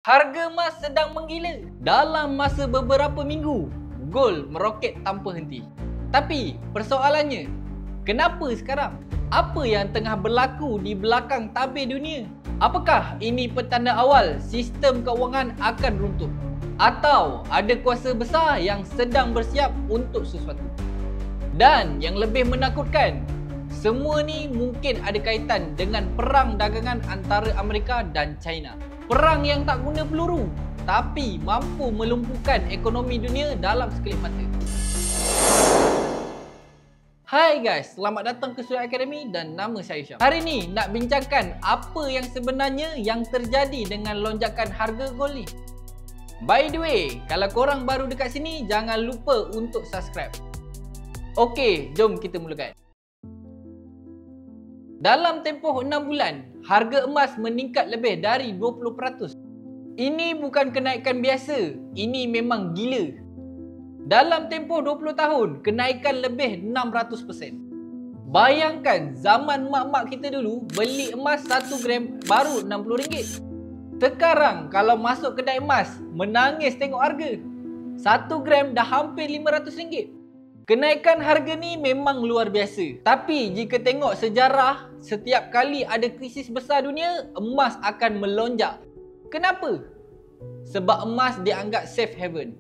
Harga emas sedang menggila. Dalam masa beberapa minggu, gold meroket tanpa henti. Tapi persoalannya, kenapa sekarang? Apa yang tengah berlaku di belakang tabir dunia? Apakah ini petanda awal sistem keuangan akan runtuh? Atau ada kuasa besar yang sedang bersiap untuk sesuatu? Dan yang lebih menakutkan, semua ni mungkin ada kaitan dengan perang dagangan antara Amerika dan China. Perang yang tak guna peluru, tapi mampu melumpuhkan ekonomi dunia dalam sekelip mata. Hai guys, selamat datang ke Surya Academy dan nama saya Syam. Hari ni nak bincangkan apa yang sebenarnya yang terjadi dengan lonjakan harga gold ni. By the way, kalau korang baru dekat sini, jangan lupa untuk subscribe. Okey, jom kita mulakan. Dalam tempoh 6 bulan, harga emas meningkat lebih dari 20%. Ini bukan kenaikan biasa, ini memang gila. Dalam tempoh 20 tahun, kenaikan lebih 600%. Bayangkan zaman mak-mak kita dulu beli emas 1 gram baru RM60. Sekarang kalau masuk kedai emas, menangis tengok harga. 1 gram dah hampir RM500. Kenaikan harga ni memang luar biasa. Tapi jika tengok sejarah, setiap kali ada krisis besar dunia, emas akan melonjak. Kenapa? Sebab emas dianggap safe haven.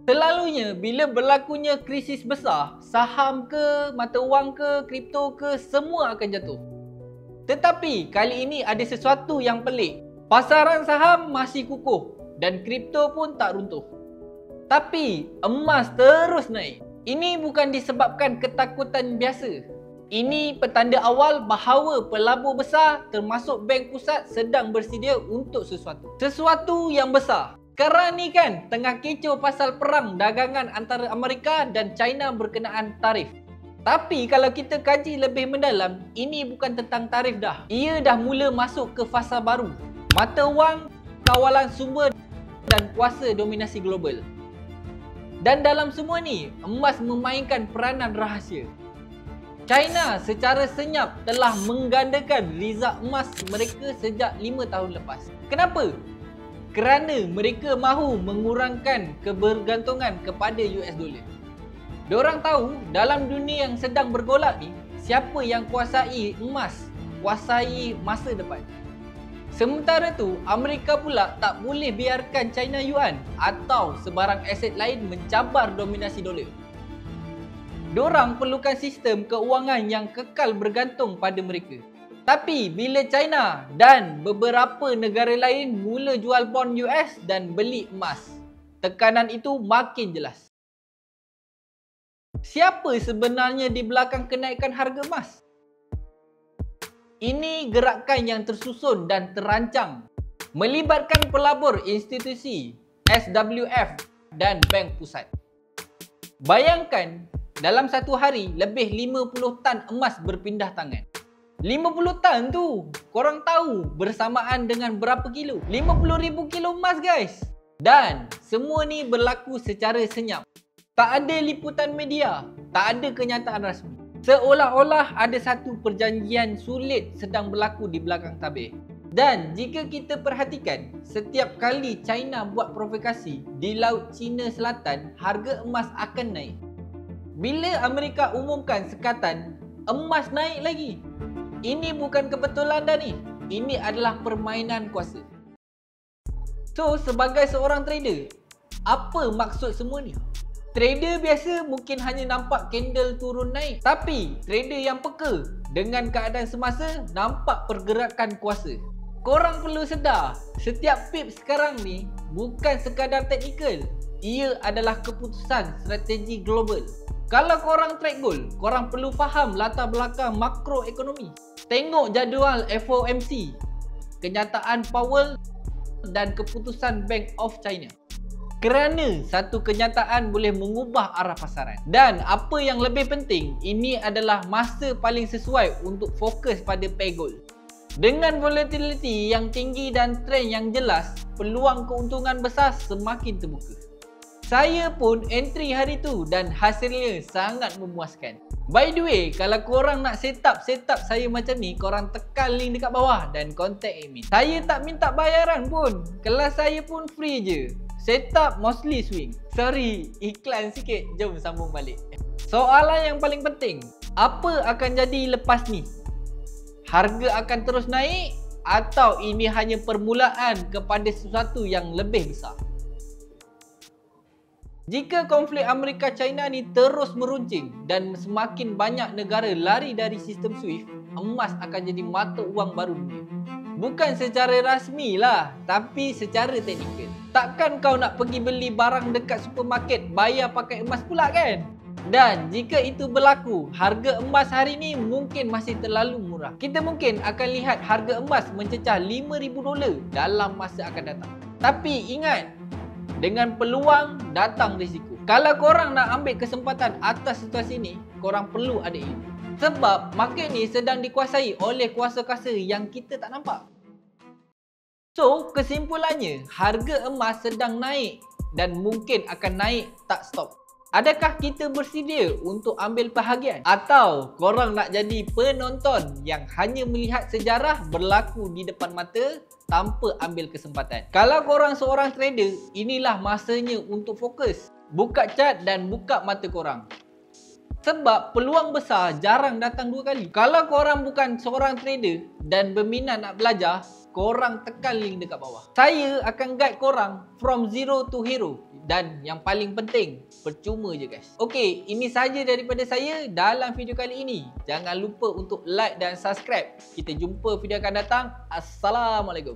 Selalunya bila berlakunya krisis besar, saham ke, mata wang ke, kripto ke, semua akan jatuh. Tetapi kali ini ada sesuatu yang pelik. Pasaran saham masih kukuh dan kripto pun tak runtuh. Tapi emas terus naik. Ini bukan disebabkan ketakutan biasa. Ini petanda awal bahawa pelabur besar termasuk bank pusat sedang bersedia untuk sesuatu. Sesuatu yang besar. Sekarang ni kan tengah kecoh pasal perang dagangan antara Amerika dan China berkenaan tarif. Tapi kalau kita kaji lebih mendalam, ini bukan tentang tarif dah. Ia dah mula masuk ke fasa baru. Mata wang, kawalan sumber dan kuasa dominasi global. Dan dalam semua ni, emas memainkan peranan rahsia. China secara senyap telah menggandakan rizal emas mereka sejak 5 tahun lepas. Kenapa? Kerana mereka mahu mengurangkan kebergantungan kepada US dollar. Diorang tahu dalam dunia yang sedang bergolak ni, siapa yang kuasai emas, kuasai masa depan. Sementara tu, Amerika pula tak boleh biarkan China Yuan atau sebarang aset lain mencabar dominasi dolar. Diorang perlukan sistem keuangan yang kekal bergantung pada mereka. Tapi bila China dan beberapa negara lain mula jual bond US dan beli emas, tekanan itu makin jelas. Siapa sebenarnya di belakang kenaikan harga emas? Ini gerakan yang tersusun dan terancang, melibatkan pelabur institusi, SWF dan bank pusat. Bayangkan, dalam satu hari lebih 50 tan emas berpindah tangan. 50 tan tu, korang tahu bersamaan dengan berapa kilo? 50,000 kilo emas guys. Dan semua ni berlaku secara senyap. Tak ada liputan media, tak ada kenyataan rasmi. Seolah-olah ada satu perjanjian sulit sedang berlaku di belakang tabir. Dan jika kita perhatikan, setiap kali China buat provokasi di Laut Cina Selatan, harga emas akan naik. Bila Amerika umumkan sekatan, emas naik lagi. Ini bukan kebetulan dah ni. Ini adalah permainan kuasa. So, sebagai seorang trader, apa maksud semua ni? Trader biasa mungkin hanya nampak candle turun naik. Tapi trader yang peka dengan keadaan semasa nampak pergerakan kuasa. Korang perlu sedar, setiap pip sekarang ni bukan sekadar teknikal. Ia adalah keputusan strategi global. Kalau korang trade gold, korang perlu faham latar belakang makroekonomi. Tengok jadual FOMC, kenyataan Powell dan keputusan Bank of China. Kerana satu kenyataan boleh mengubah arah pasaran. Dan apa yang lebih penting, ini adalah masa paling sesuai untuk fokus pada pair gold. Dengan volatility yang tinggi dan trend yang jelas, peluang keuntungan besar semakin terbuka. Saya pun entry hari tu dan hasilnya sangat memuaskan. By the way, kalau korang nak set up saya macam ni, korang tekan link dekat bawah dan contact admin. Saya tak minta bayaran pun. Kelas saya pun free je. Set up mostly swing. Sorry, iklan sikit. Jom sambung balik. Soalan yang paling penting, apa akan jadi lepas ni? Harga akan terus naik atau ini hanya permulaan kepada sesuatu yang lebih besar? Jika konflik Amerika-China ni terus meruncing dan semakin banyak negara lari dari sistem SWIFT, emas akan jadi mata wang baru dunia. Bukan secara rasmi lah, tapi secara teknikal. Takkan kau nak pergi beli barang dekat supermarket bayar pakai emas pula kan? Dan jika itu berlaku, harga emas hari ni mungkin masih terlalu murah. Kita mungkin akan lihat harga emas mencecah $5,000 dalam masa akan datang. Tapi ingat, dengan peluang datang risiko. Kalau korang nak ambil kesempatan atas situasi ni, korang perlu ada ilmu. Sebab market ni sedang dikuasai oleh kuasa-kuasa yang kita tak nampak. So, kesimpulannya, harga emas sedang naik dan mungkin akan naik tak stop. Adakah kita bersedia untuk ambil bahagian? Atau korang nak jadi penonton yang hanya melihat sejarah berlaku di depan mata tanpa ambil kesempatan? Kalau korang seorang trader, inilah masanya untuk fokus. Buka chart dan buka mata korang. Sebab peluang besar jarang datang dua kali. Kalau korang bukan seorang trader dan berminat nak belajar, korang tekan link dekat bawah. Saya akan guide korang from zero to hero. Dan yang paling penting, percuma je guys. Okey, ini sahaja daripada saya dalam video kali ini. Jangan lupa untuk like dan subscribe. Kita jumpa video akan datang. Assalamualaikum.